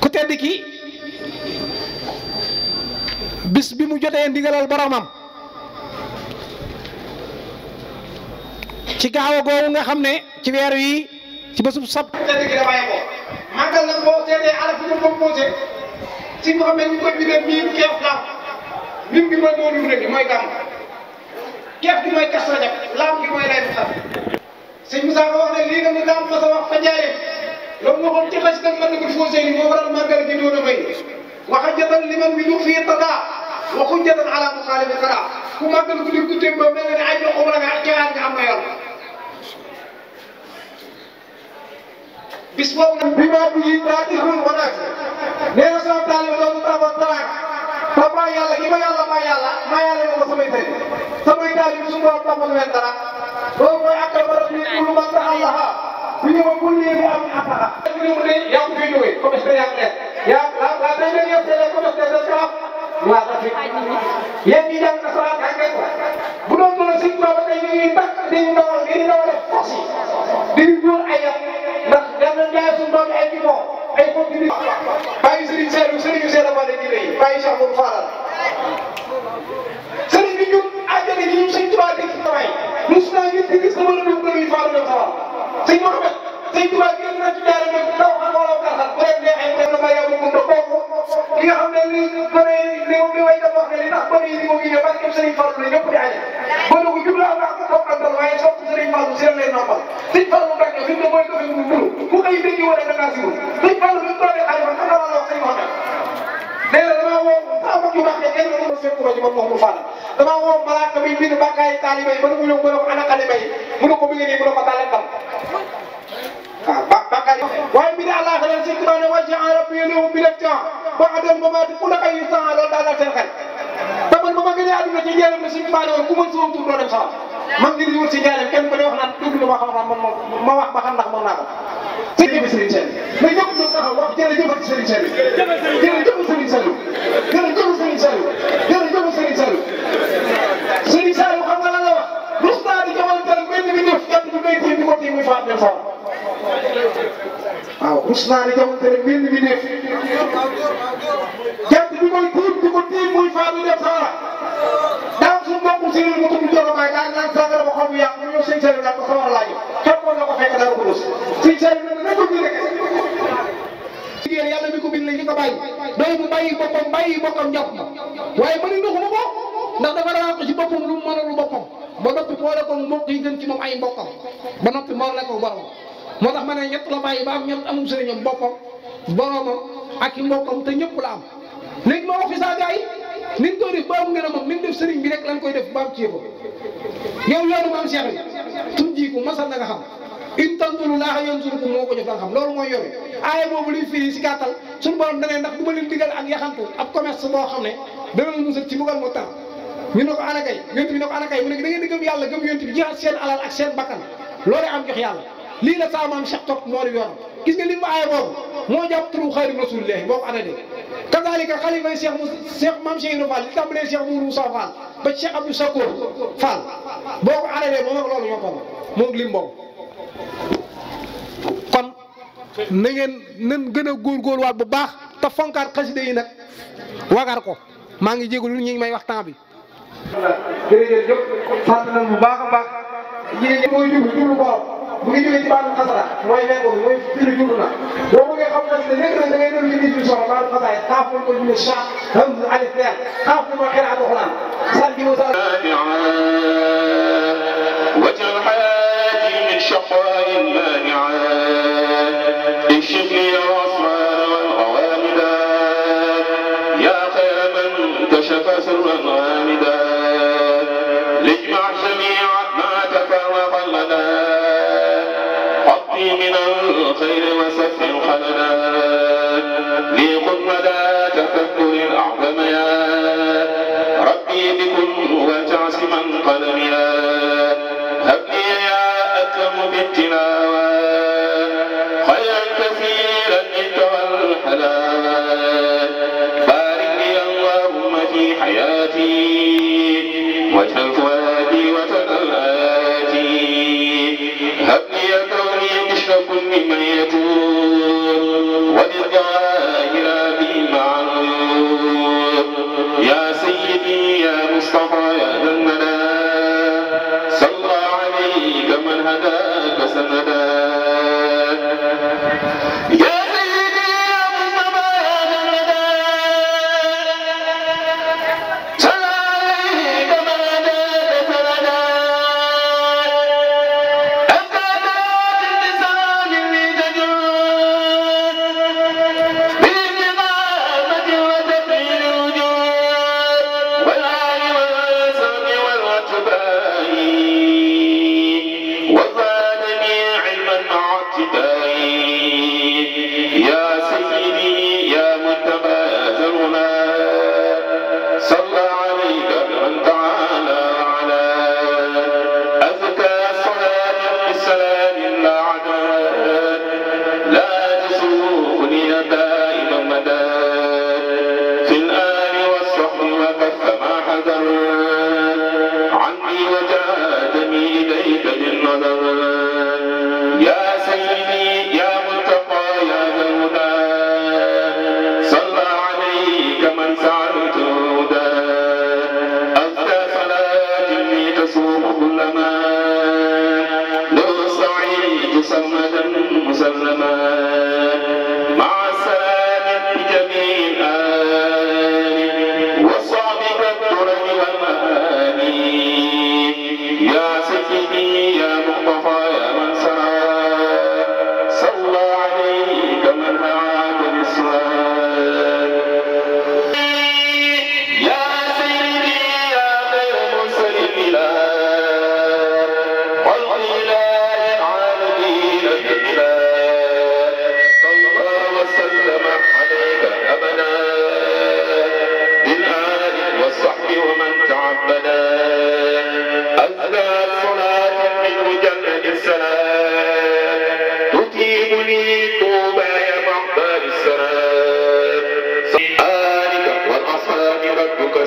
ku tedd ki bis bi mu jotee ndigalal boromam ci gaaw googu nga xam ne ci weer wi ci bésub sab tedd ki damay ko màggal nag boo seetee araf yi ko composé si nga xam ne ñu koy bindee miim keef laam miim gi mooy moolu rek mooy gàmm keef gi mooy kas rajab laam gi mooy lay sax sëñ Moussa ko wax ne lii nga mu daam ma sa wax fa jaaree loolu moo xoon ci xas tam mën na ko faussé ni moo waral màggal gi doon a may waxa jatal liman bi ñu fii tadaa waxu jatal ala mu xaali bi karaa ku màggal ko di ku téem ba mel ne ay jox wala nga cewaat nga am nga yor bis boobu nag bi ma bu yi daa ixul wanaag nee na sama taalibe loolu taxaw taraak te maa yàlla gi ma yàlla maa yàlla moo ko samay tëj samay taalibe su borom taxawal leen dara loolu mooy ak ba rabbi kullu man taxa allaha bu ñëw bu lii bi am ataxa bu ñëw ne yaa ngi fiy jógee comme que yaa ngi leen yaa la day leen yëpp teel comme que des karab waa tafi yéen ñi jàng nasaraan ak ngeen ko bu doon doon sëñ Baba tey ñu ngi takk dañu dawal force yi dañu dóor ay yat ndax dem nañ jaay suñu doom ay jimo ay continue bàyyi Serigne Seydou Bale ñu lay bàyyi Cheikh Mourou Fadal Serigne bi ñun àjjana ji ñu Sëñ Tuubaa dëkk may rus naa ngeen di gis sama rëbb ko luy faalu dem sawar sëñ Mouhamed sëñ Tuubaa génn na ci daara ne taw xam wala karxal bu leen neexee ko na ma yow mu ko bokk li nga xam ne li bëre li way da wax ne li tax bëre yi mo ngi parce que Serigne Fallou la ñëpp di añe ba ko jublu am naa ko toppandal waaye sopp Serigne Fallou seen lay noppal Serigne Fallou Mbacke fi mu ne mooy dofe mu mburu ku koy dégg wala da ngaa siwul Serigne Fallou bi mu toogee xalifa xam nga la wax sëñ Mouhamed nee na damaa woo sama mbokk yu baax ne kenn ko fekk ko ci man wax mu faana damaa woo malaaka bi bind bàkkaay taalibe yi ba mu ñëw mu ne ko ana xalima yi mu ne ko mi ngi nii mu ne ko tàlleen dam waaw bàkkaay waaye bi ne Allah xalal sëñ Tuubaa ne wàcce en rabbi yéen bi def temps ba adoon ba maati ku la ay temps loolu daal daal seen xel te man ba ma gënee àdduna ci njëriñ la suñu baane woon ku mën sama tur doo dem sawar man ngi di wut si njëriñ kenn ko di wax naan dugg na ma xam man ma wax ba xam ndax mën naa ko jërëjëf Serigne Saliou mais ñëpp ñu taxaw wax jërëjëf Serigne Saliou jërëjëf Serigne Saliou jërëjëf Serigne Saliou jërëjëf Serigne Saliou Serigne Saliou xam nga lan la wax rus naa di jamono benn bi def jant bi ngay tiim di ko tiim muy faat dem sawar waaw rus naa di jamono benn bi def jant bi koy tiim di ko tiim muy faat dem sawar daaw suñu mbokku si mu tudd Diop Baye daal naan sangara ba xaw ma yàqu ñëw Serigne Saliou daal ko sawar laa ñëw képp koo la ko fekk daal ko rus Serigne Saliou nag ko ñu rek jigéen yàlla mi ko bind la ñu ko bàyyi doy mu bàyyi boppam jàpp ma waaye mëni ndoxuma ko ndax dafa raako ci boppam lu mu mënalu boppam ba noppi boole ko mbokk yi gën ci moom ay mbokkam ba noppi moorle ko borom moo tax ma ne ñett la bàyyi ba am ñett amul sëriñam boppam boromam ak i mbokkam te ñëpp la am léegi ma wax fi saa gars yi ni ñu koy def ba am ngërëmam ni ñu def sëriñ bi rek lañ koy def ba am ceebo yow yoonu maam Cheikh bi tudd jiiku masal na nga xam in tanturu laaha yansurukum moo ko jox la nga xam loolu mooy yoru aaya boobu liy firi si gàttal suñu borom da ne ndax du ma leen digal ak yaxantu ab commerce boo xam ne dana la musal ci mbugal mu tar ñu ne ko ana kay yonent bi ne ko ana kay mu ne da ngeen di gëm yàlla gëm yonent bi jihaat seen alal ak seen bakkan loolu am jox yàlla lii la saa maam Cheikh topp moo di yoonam gis nga lim ba aaya boobu moo jàpp turu xayru rasulillahi boo ko anadee kazalika xalifa yi Cheikh maam Cheikh Ibra Fall li tàmbalee Cheikh Mourou Moussa Fall ba Cheikh Abdou Sakour Fall boo ko anadee moom ak loolu ñoo ko moom lim boobu kon na ngeen nan gën a góorgóorluwaat bu baax te fonkaat xasida yi nag wagar ko maa ngi jégalu ñu ngi may wax temps bi. jërëjëf ñëpp sant nañ bu baax a baax jigéen ñi mooy jublu borom bu ngi jógee ci baatu xasara mooy nekko bi mooy firi jublu na boo bëggee xam xasida nekk na da ngay dem ci définition baatu xasaay xaaf lañ ko jublu cha hamz alif leer xaaf li ma xiraatu xuraan sant bi sa wajal hayati min shaqaa'in mani'at اكشف لي الأسرار والغوامدا يا خير من كشف سرا غامدا لاجمع جميع ما تفرق لنا حطي من الخير وسف خلنا لي خذ مدى تفكر أعظم يا ربي بكن وتعصما قلمنا هب لي يا أكرم بالتلاوة خيرا كثيرا منك والحلال بارك لي اللهم في حياتي واجعل فؤادي وتنل آتي هب لي كوني بشر كل من يتوب وللظاهر بي معروف يا سيدي يا مصطفى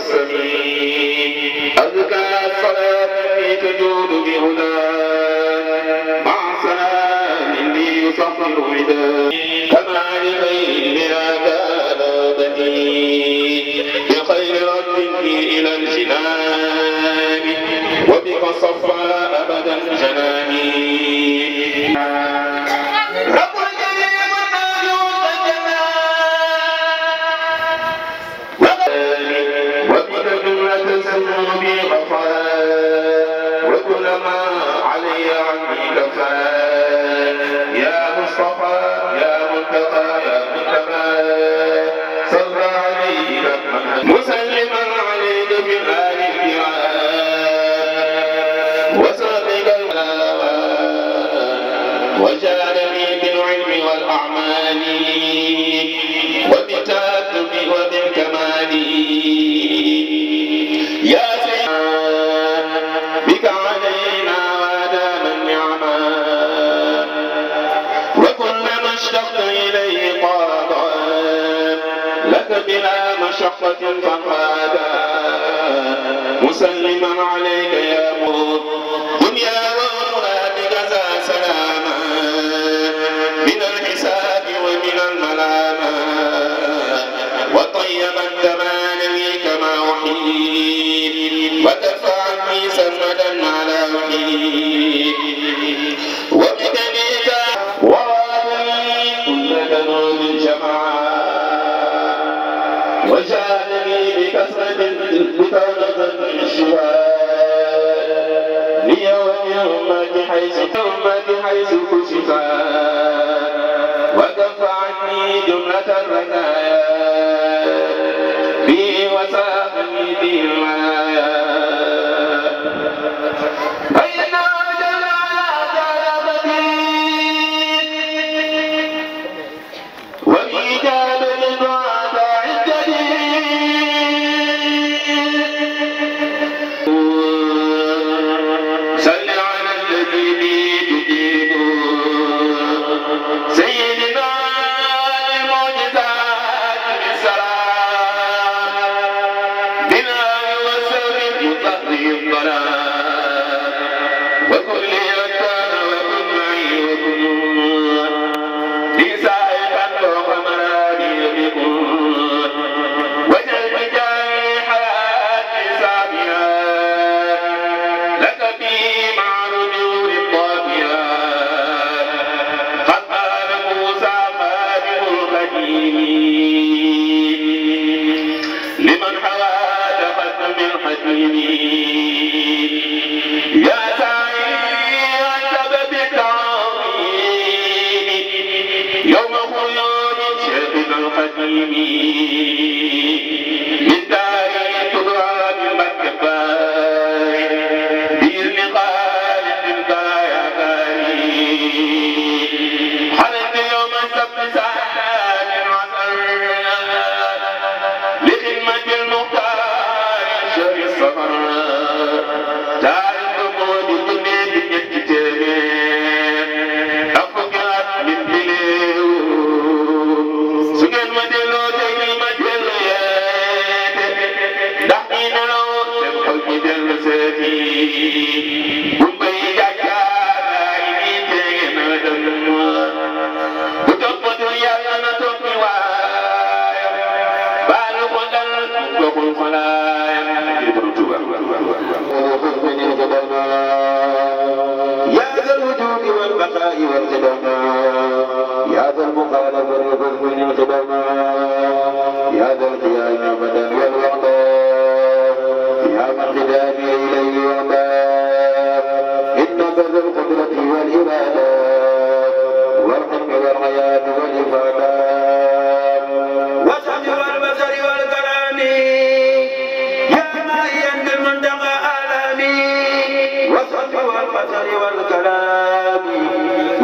والسميع أذكى الصلاة تجود بهدى مع سلام يصفر عدا كما لخيرها كان بديع بخير رد إلى الجنان وبك صفى أبدا جناني رب الجليل وبك جملة الذنوب غفار وكل ما علي عني كفار يا مصطفى يا منتقى يا منتقى صلى عليك مسلما عليك في الآل الكرام وسابق وجعلني بالعلم والأعمال وبالتأدب وبالكمال يا سيدنا بك علينا ودام النعماء وكلما اشتقت إليه قاضى لك بلا مشقة فقادا مسلما عليك يا موت دنيا وأخرى بجزا سلاما من الحساب ومن الملامة وطيبا تمانني كما وحيد وترفع عني سرمدا على وحيد وبدنيك وراءني كل ذنوب الجماعة وجعلني بكثرة بكونة الشفاء ليوم أمتي حيث كشفا وكف عني جملة الرزايا بي وساقني به المنايا فإنه جل على جلبتي وإيجاد للدعاء الجديد صل على الذي به تجيب سيدنا المعجزات بالسلام بنا وسر يطهي الضلال وكل يكان وكن معي وكن لسائقا فوق مرادي بكن وجل بجاي حياتي سابيا لك في مع رجور الطافيا قد قال موسى خادم القديم لمن حوى تقدم الحكيم يا سعيد عن سبب التعظيم يوم خلود شيخنا الحكيم من دار تدعى بالمكبار بإذن خالق يا باري حلت يوم السبت ساعات عسر لخدمة المختار شهر السفر تعرف موت الدنيا بالكتاب أفكار من بليو سجن مدلو تجي مدليات دحين لو تبقى مدل ساتي بمبي جاكا إني تجن ودم بتبقى يا أنا تبقى واي بالو قدل بقول فلاي يا ذا الوجود والبقاء والقدم يا ذا المخالف والرفض من القدم يا ذا القيام ابدا والوقار يا من قدامي اليه وعباد انك ذو القدره والاراده والحكم والحياه والافاده والسمع والبصر والكلام يا مائيا بالمنتقى آلامي والسمع والبصر والكلام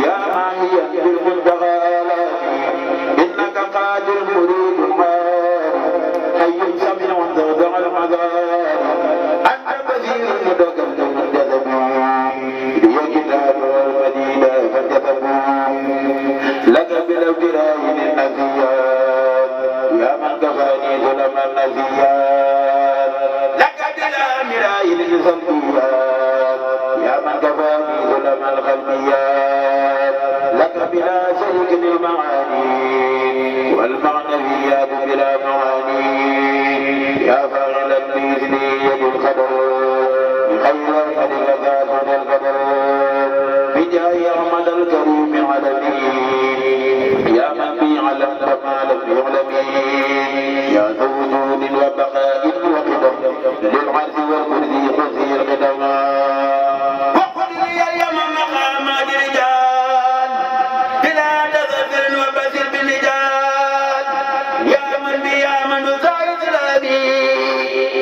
يا مائيا بالمنتقى آلامي إنك قادر مريد حي سميع تودع المذاب أنت بصير متكلم جذب لي كتاب والمدينة فكتب لك بالابتلاء للنزيات يا من كفاني ظلم النزيات خير الخلقيات يا من كفاني ظلم الخلقيات لك بلا شريك المعاني والمعنويات بلا معاني يا فاعلا بإذني يد القدر بخير القدر ذات القدر بجاه أحمد الكريم علمي يا من بي علمت ما لم يعلمين يا ذو وجود وبقاء وقدم للعرش والكرسي خذي القدم وقل لي اليوم مقامات رجال بلا تغفر وبشر بالرجال يا من بي يا من زايد سلامي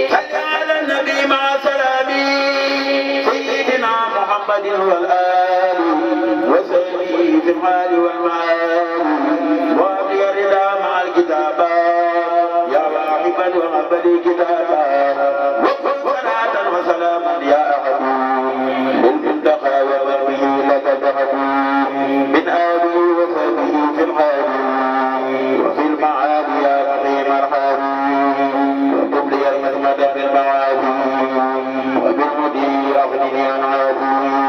صل على النبي مع سلامي سيدنا محمد والآل وسلمي في المال والمال وابلي الرضا مع الكتابة يا واحبا وهب لي كتابا وكن صلاة وسلاما يا أحد للمنتقى ومن لك ذهب من آله وصحبه في الحال وفي المعاد يا رحيم ارحم وكن لي المسمد في المعاد وبالمدير أغنني عن عادي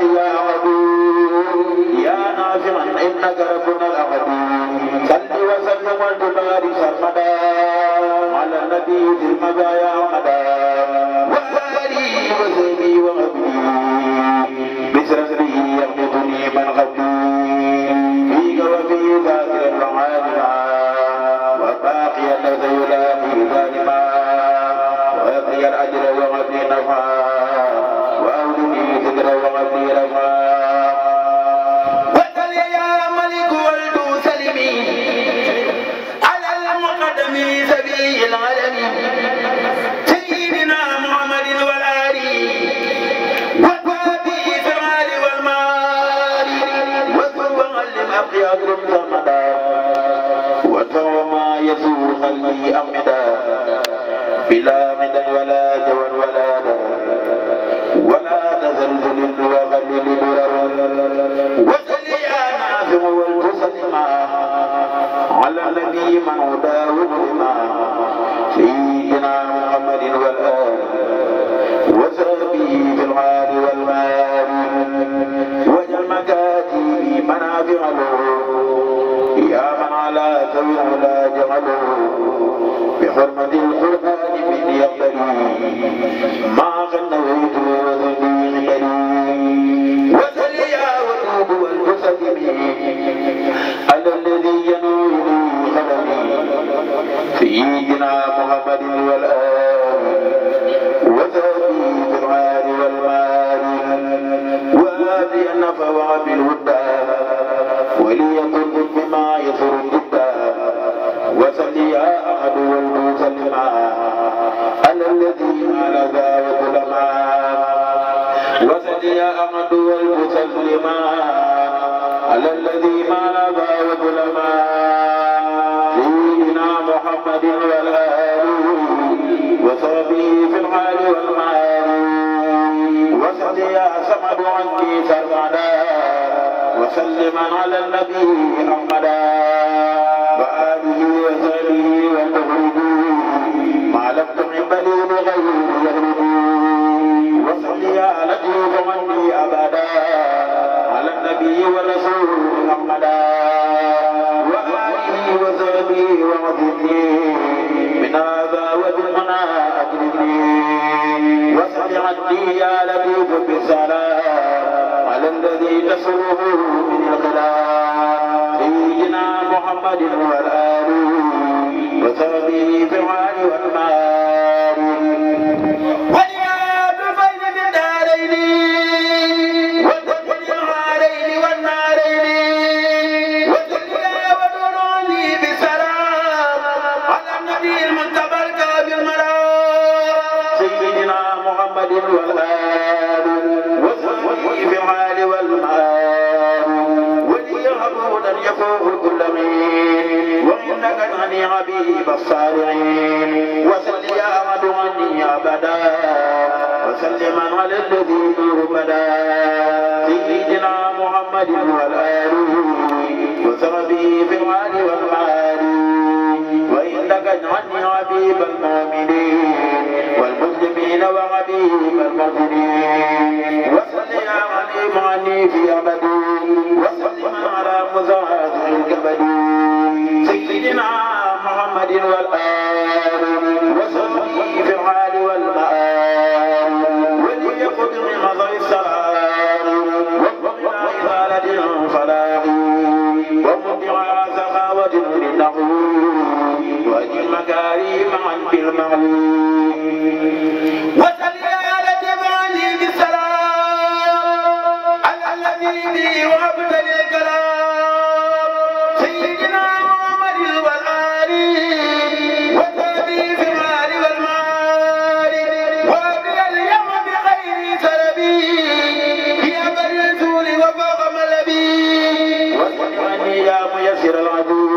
يا عدو يا نافعا انك ربنا الاحد صل وسلم وتبارك سرمدا على النبي ذي المزايا احمدا واله وسلمي وغبي بسرسله يغمضني من غبي فيك وفي ذاكر العالم وباقيا سيلاقي ظالما ويقضي الاجر وغبي نفعا وغفير وصل يا ملك والد سلمي على المقدم سبي العالم سيدنا محمد والآل وصحبه في المال والمال واذكر وعلم أقياد صمدا وادفع ما يسوء قلبي أمدا بلا مدى ولا جوى ولا تزلزل وغلل درر وصل يا نافع والتسلم على النبي من هداه ملما سيدنا محمد والآل وصحبه في الحال والمال وجل مكاتب منافع له يا من على ذوي العلا جعله بحرمة القرآن من يقتدي ما غنويت وصل يا ودود والمسلم على الذي ينول قلمي سيدنا محمد والآل وسبي في المال والمال وابي النفع وابي الهدى وليكن بما يسر الجدى وصل يا أحد والمسلم على الذي على ذا وصل يا أحمد والمسلم على الذي ما نبى وظلما سيدنا محمد والآل وصحبه في الحال والمال وصل يا صمد عني سرمدا وسلما على النبي أحمدا وآله وصحبه وتهدي ما لم تحب لي بغير يهدي وصل يا لطيف مني أبدا على النبي والرسول محمدا وآله وصحبه وعظمني من هذا وبالمنى أكرمني وصل عني يا لطيف بالسلام على الذي تسره من الخلاف سيدنا محمد والآل وصحبه في الحال والمال وليات الفيض في الدارين والدخل العارين والنارين وسليا ودروني بسلام على النبي المنتبى الكافي المرام سيدنا محمد والآل وصحبه في الحال والمال ولي حمودا يفوق كل مين وإنك غني حبيب الصالحين وصل يا أحمد عني أبدا وسلم على الذي نور بدا سيدنا محمد والآل وصحبه في الحال والمال وإنك اجعلني حبيب المؤمنين والمسلمين وحبيب المؤمنين وصل يا عليم عني في أبد وسلم على مزاد الكبد سيدنا محمد والآل وصحبه في الحال والمآل وليقض من مظهر السلام وقضنا إزالة الفلاح ومنع سخاوة للنقول وأجل مكارم عن بالمعلوم وسل على جبالي بالسلام على الذي بي وابتلي الكلام سيدنا محمد والآل وتابي في المال والمال وابي اليوم بخير سلبي في أبد الرسول وفوق ملبي واسمعني يا ميسر العدو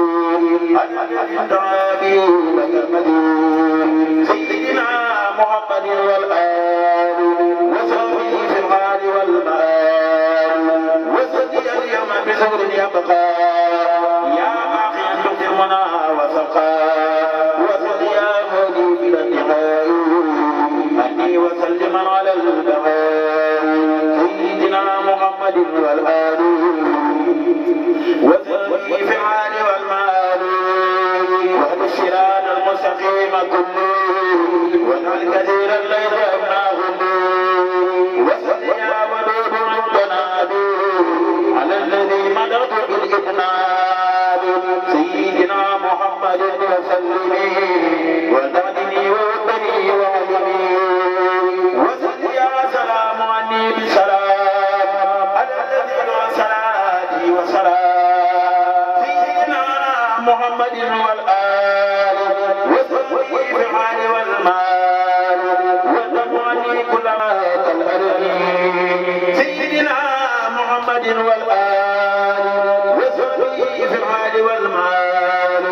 الذي دعا بي لك المدين سيدنا محمد والآل وصحبه في الحال والمآل وسدي اليوم بزور يبقى يا باقيا تؤتي المنى وسقى وسدي يا هدي بلا انتهاء أني وسلما على البهاء سيدنا محمد والآل وصحبه في الحال والمآل واهد الصراط المستقيم كله واجعل كثيرا ليس ابناهم وصل يا ودود ربنا على الذي مدرت بالإذناب سيدنا محمد وسلم ودعني ووطني وعلمي وصل يا سلام عني بسلام على الذي له صلاتي وسلام سيدنا محمد والآل وصحبه في الحال والمال ودمعني كل ما تلألني سيدنا محمد والآل وصحبه في الحال والمال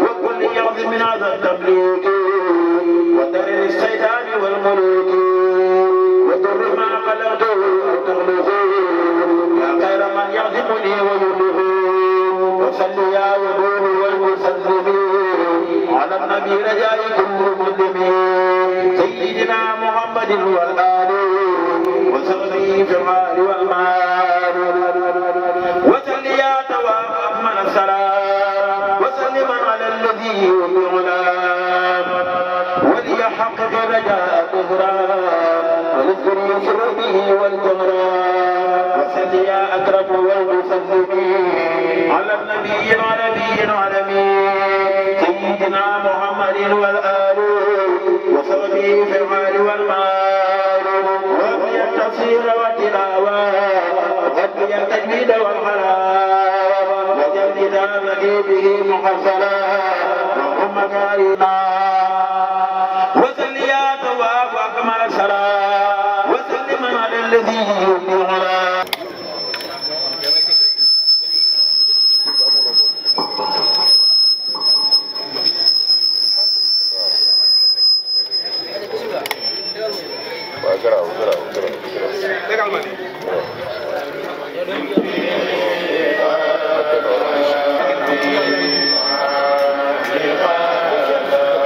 وكل يوم من هذا التبليغ ودر الشيطان والملوك وضر ما خلقته وتخلقه يا خير من يعظمني ويبلغ وصل يا ودود والمسلمين على النبي رجاء كل مسلمين سيدنا محمد والآل وصحبه في المال والمال وصل يا تواب أكمل السلام وسلم على الذي يؤمن غلام وليحقق رجاء الغرام ولذكر يسر به والجمران وصل يا أكرم والمسلمين على النبي العربي العالمين سيدنا محمد والآل وصحبه في المال والمال وفي التفسير والتلاوة وفي التجويد والحلاوة وجلد دامه به محصلا وهم كارما وصل يا تواب أكمل الصلاة وسلم على الذي يؤمن على Gracias.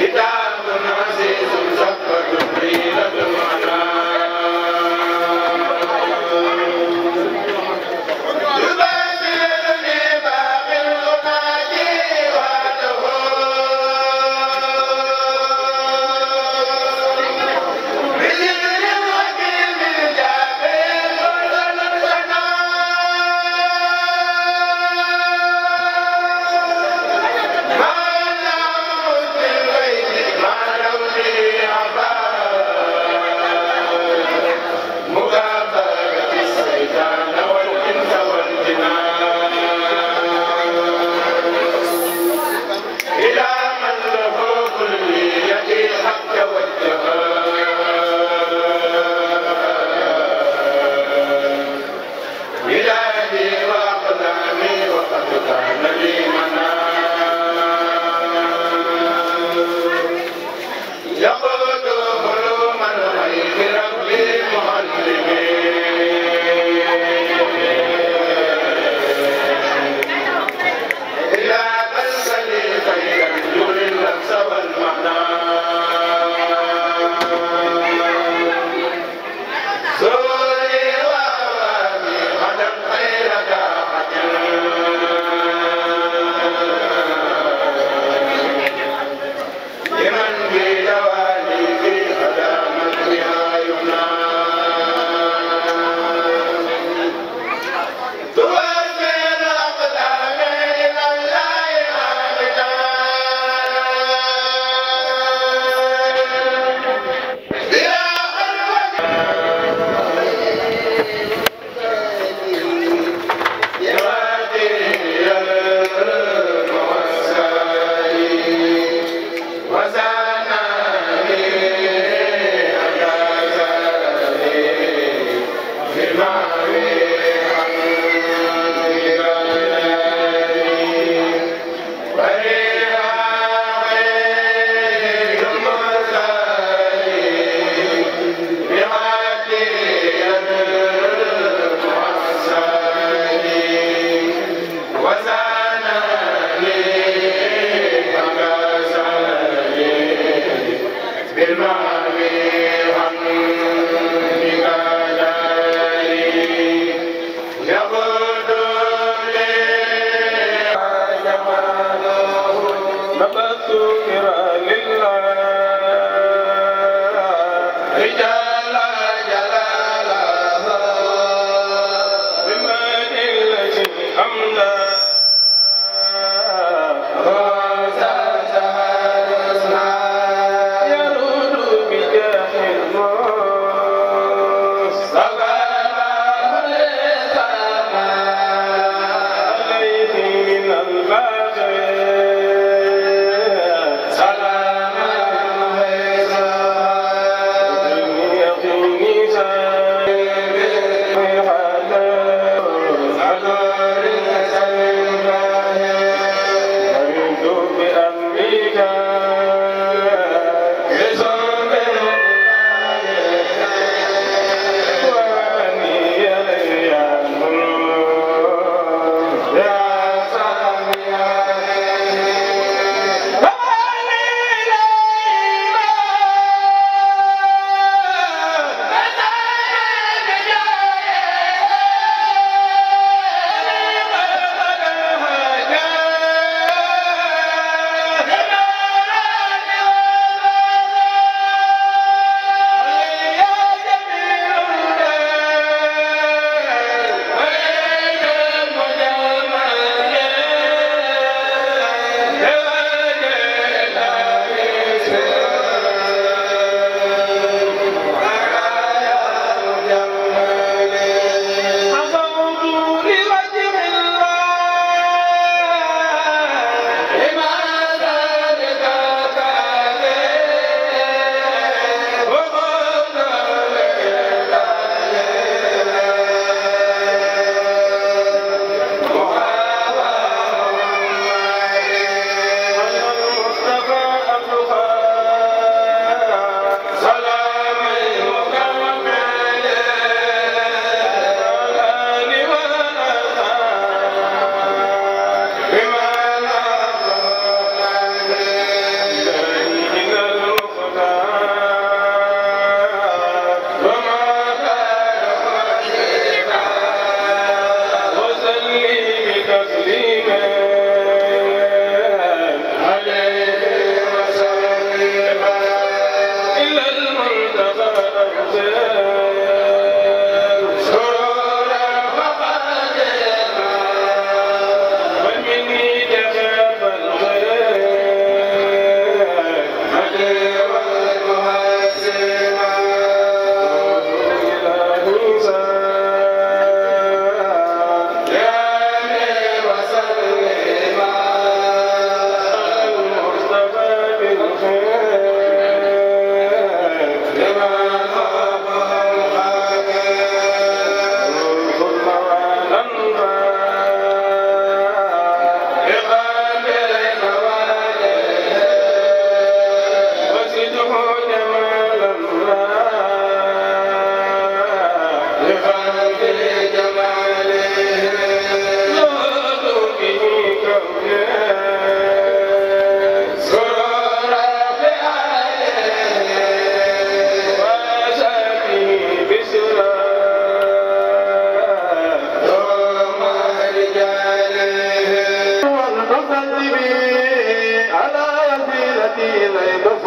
Salam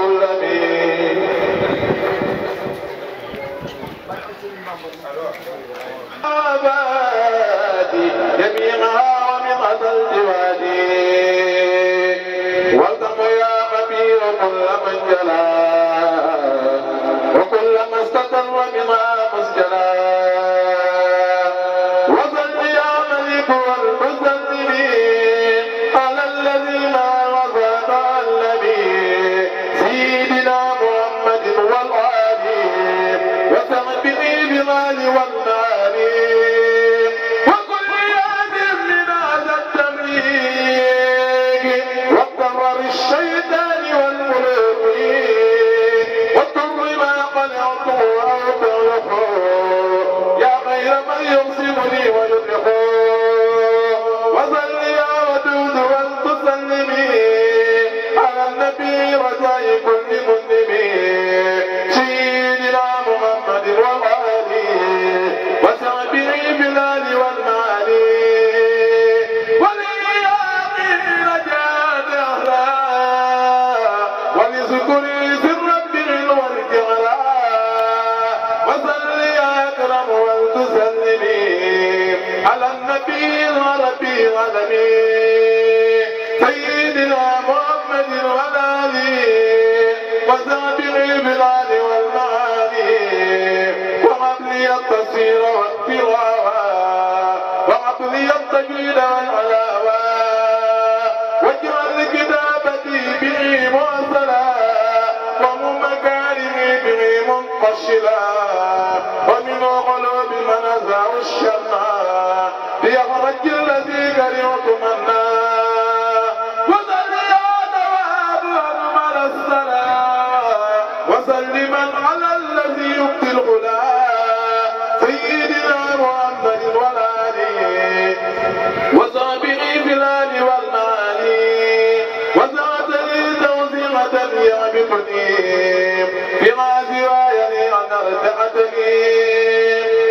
وسلم عبادي جميعها ومن الجواد والتم يا خبير كل من جلا وكل ما استتر منها مسجلا وصل يا ملك والمسلمين على الذي ما وفاق النبي سيدنا محمد والآل وسمته بالمال والمال وكل يد من هذا التمليك واضطرر الشيطان والملوك واضطر ما قنعته او تغلقه يا خير من يغصبني ويفلحه وصل يا ودود والتسلمي على النبي رجاء كل مسلم سيدنا محمد والآل وسعبه بلال والمعالي ولياقي رجاء أهلا ولذكري في الرب والجعلا وصل يا أكرم والتسلمي على النبي العربي العالمي سيدنا محمد والآل وسعبه بلال والمعالي وقبلي التصوير والتلاوة وقبلي التجويد والعلاوة واجعل كتابتي به موصلا ومكارمي به منقشلا ومن قلوب من أزاء الشمع ليخرج الذي كرهت منا وصل يا دواب أرمل الصلاة وسلما على الذي يبدي الغلا سيدنا محمد والآل وصحبه بلال والمعالي وسعتني توزيعة يعبقني فيما سواي أن ارتعتني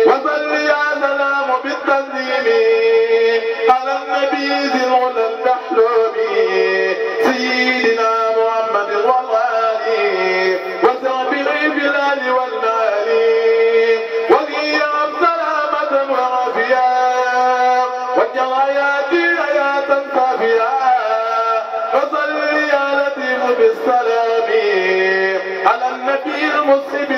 وصل يا سلام بالتسليم على النبي ذي العلا المحلوم سيدنا محمد والآل وصحبه بلال والمعالي وليا سلامة وعافية واجعل حياتي حياة صافية وصل يا لطيف بالسلام على النبي المصيب